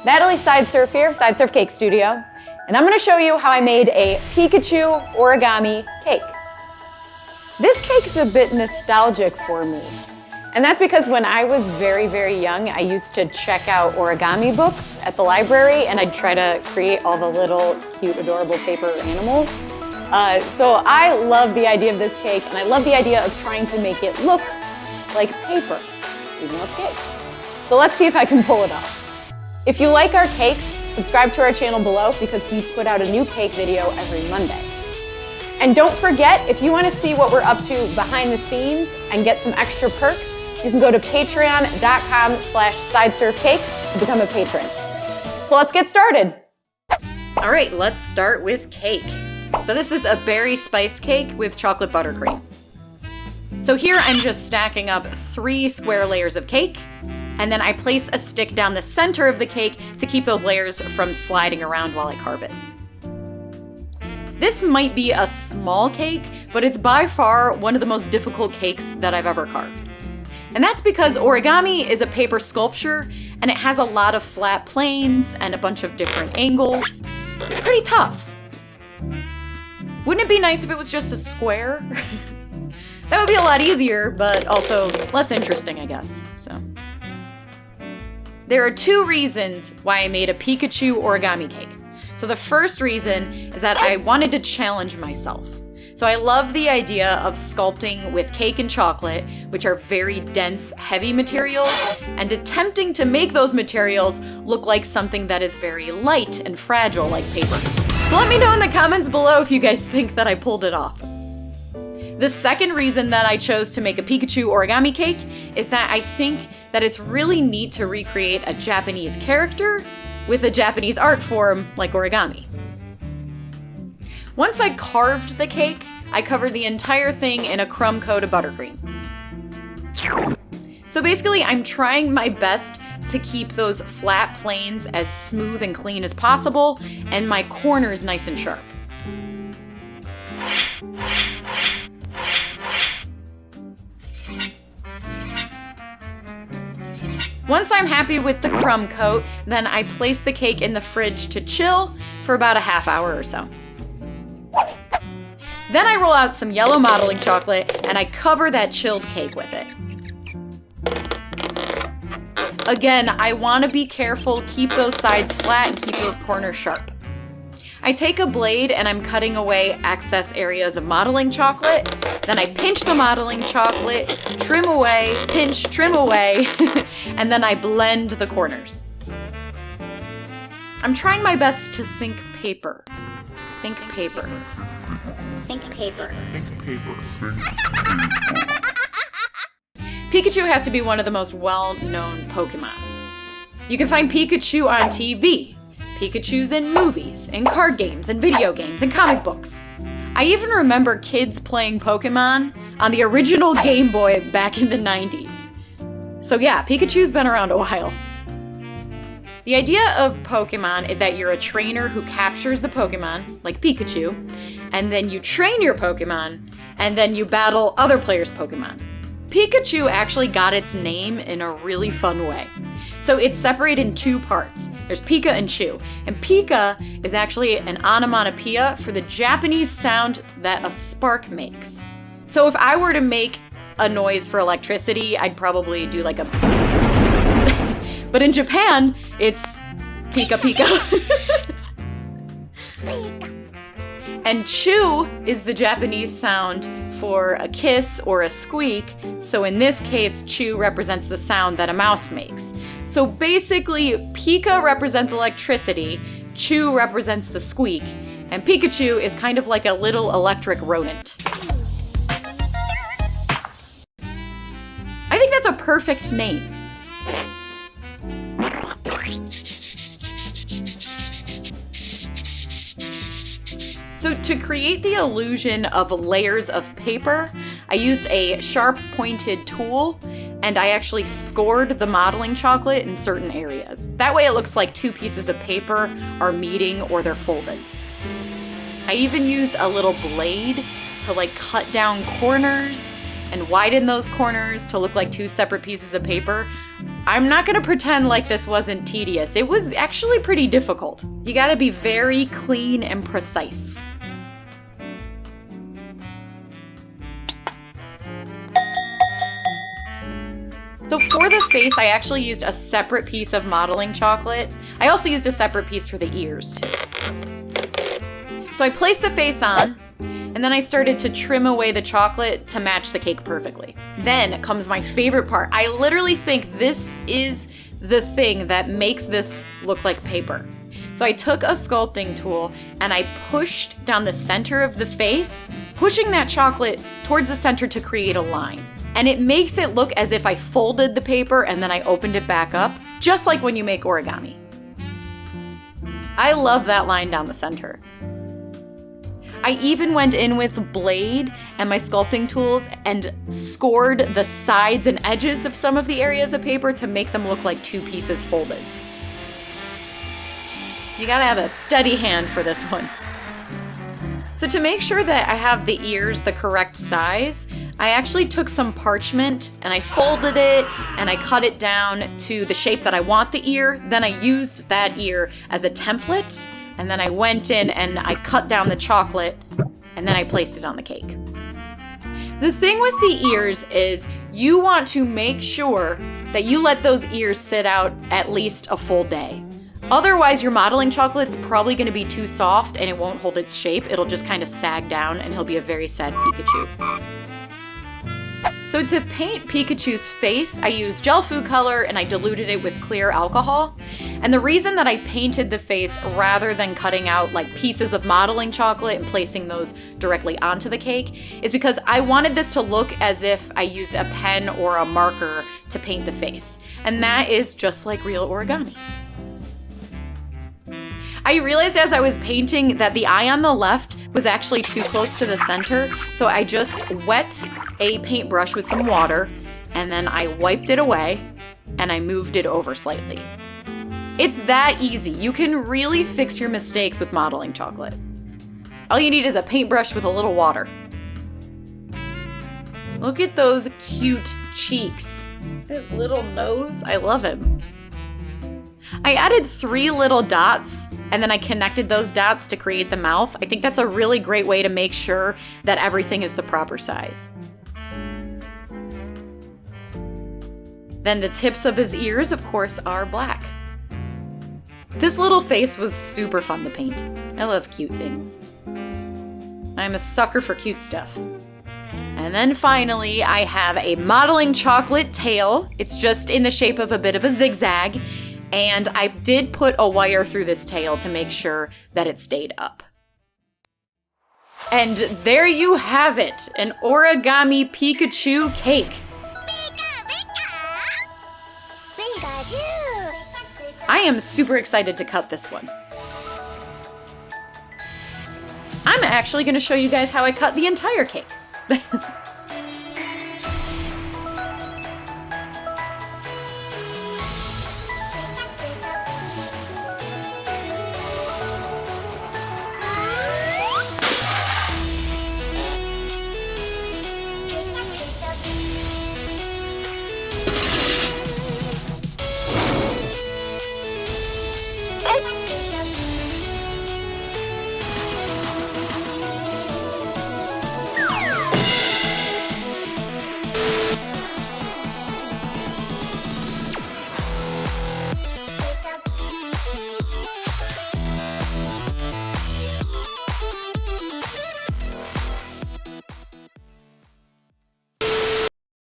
Natalie Sideserf here, Sideserf Cake Studio, and I'm going to show you how I made a Pikachu origami cake. This cake is a bit nostalgic for me, and that's because when I was very, very young, I used to check out origami books at the library, and I'd try to create all the little cute, adorable paper animals. So I love the idea of this cake, and I love the idea of trying to make it look like paper, even though it's cake. So let's see if I can pull it off. If you like our cakes, subscribe to our channel below because we put out a new cake video every Monday. And don't forget, if you want to see what we're up to behind the scenes and get some extra perks, you can go to patreon.com/sideserfcakes to become a patron. So let's get started. All right, let's start with cake. So this is a berry spiced cake with chocolate buttercream. So here I'm just stacking up 3 square layers of cake, and then I place a stick down the center of the cake to keep those layers from sliding around while I carve it. This might be a small cake, but it's by far one of the most difficult cakes that I've ever carved. And that's because origami is a paper sculpture, and it has a lot of flat planes and a bunch of different angles. It's pretty tough. Wouldn't it be nice if it was just a square? That would be a lot easier, but also less interesting, I guess, so. There are 2 reasons why I made a Pikachu origami cake. So the first reason is that I wanted to challenge myself. So I love the idea of sculpting with cake and chocolate, which are very dense, heavy materials, and attempting to make those materials look like something that is very light and fragile like paper. So let me know in the comments below if you guys think that I pulled it off. The second reason that I chose to make a Pikachu origami cake is that I think that it's really neat to recreate a Japanese character with a Japanese art form like origami. Once I carved the cake, I covered the entire thing in a crumb coat of buttercream. So basically, I'm trying my best to keep those flat planes as smooth and clean as possible, and my corners nice and sharp. Once I'm happy with the crumb coat, then I place the cake in the fridge to chill for about a half hour or so. Then I roll out some yellow modeling chocolate and I cover that chilled cake with it. Again, I want to be careful, keep those sides flat and keep those corners sharp. I take a blade and I'm cutting away excess areas of modeling chocolate. Then I pinch the modeling chocolate, trim away, pinch, trim away, and then I blend the corners. I'm trying my best to think paper. Think paper. Think paper. Think paper. Pikachu has to be one of the most well-known Pokemon. You can find Pikachu on TV. Pikachu's in movies, and card games, and video games, and comic books. I even remember kids playing Pokemon on the original Game Boy back in the 90s. So yeah, Pikachu's been around a while. The idea of Pokemon is that you're a trainer who captures the Pokemon, like Pikachu, and then you train your Pokemon, and then you battle other players' Pokemon. Pikachu actually got its name in a really fun way. So it's separated in 2 parts. There's Pika and Chu. And Pika is actually an onomatopoeia for the Japanese sound that a spark makes. So if I were to make a noise for electricity, I'd probably do like a pss. But in Japan, it's Pika Pika. And Chu is the Japanese sound for a kiss or a squeak. So in this case, Chu represents the sound that a mouse makes. So basically, Pika represents electricity, Chu represents the squeak, and Pikachu is kind of like a little electric rodent. I think that's a perfect name. So to create the illusion of layers of paper, I used a sharp pointed tool and I actually scored the modeling chocolate in certain areas. That way it looks like 2 pieces of paper are meeting or they're folded. I even used a little blade to like cut down corners and widen those corners to look like 2 separate pieces of paper. I'm not gonna pretend like this wasn't tedious. It was actually pretty difficult. You gotta be very clean and precise. So for the face, I actually used a separate piece of modeling chocolate. I also used a separate piece for the ears too. So I placed the face on, and then I started to trim away the chocolate to match the cake perfectly. Then comes my favorite part. I literally think this is the thing that makes this look like paper. So I took a sculpting tool and I pushed down the center of the face, pushing that chocolate towards the center to create a line. And it makes it look as if I folded the paper and then I opened it back up, just like when you make origami. I love that line down the center. I even went in with a blade and my sculpting tools and scored the sides and edges of some of the areas of paper to make them look like two pieces folded. You gotta have a steady hand for this one. So to make sure that I have the ears the correct size, I actually took some parchment and I folded it and I cut it down to the shape that I want the ear. Then I used that ear as a template. And then I went in and I cut down the chocolate and then I placed it on the cake. The thing with the ears is you want to make sure that you let those ears sit out at least a full day. Otherwise, your modeling chocolate's probably gonna be too soft and it won't hold its shape. It'll just kind of sag down and he'll be a very sad Pikachu. So to paint Pikachu's face, I used gel food color and I diluted it with clear alcohol. And the reason that I painted the face rather than cutting out like pieces of modeling chocolate and placing those directly onto the cake is because I wanted this to look as if I used a pen or a marker to paint the face. And that is just like real origami. I realized as I was painting that the eye on the left was actually too close to the center, so I just wet a paintbrush with some water, and then I wiped it away, and I moved it over slightly. It's that easy. You can really fix your mistakes with modeling chocolate. All you need is a paintbrush with a little water. Look at those cute cheeks. His little nose, I love him. I added 3 little dots and then I connected those dots to create the mouth. I think that's a really great way to make sure that everything is the proper size. Then the tips of his ears, of course, are black. This little face was super fun to paint. I love cute things. I'm a sucker for cute stuff. And then finally, I have a modeling chocolate tail. It's just in the shape of a bit of a zigzag. And I did put a wire through this tail to make sure that it stayed up. And there you have it, an origami Pikachu cake. Pikachu! I am super excited to cut this one. I'm actually going to show you guys how I cut the entire cake.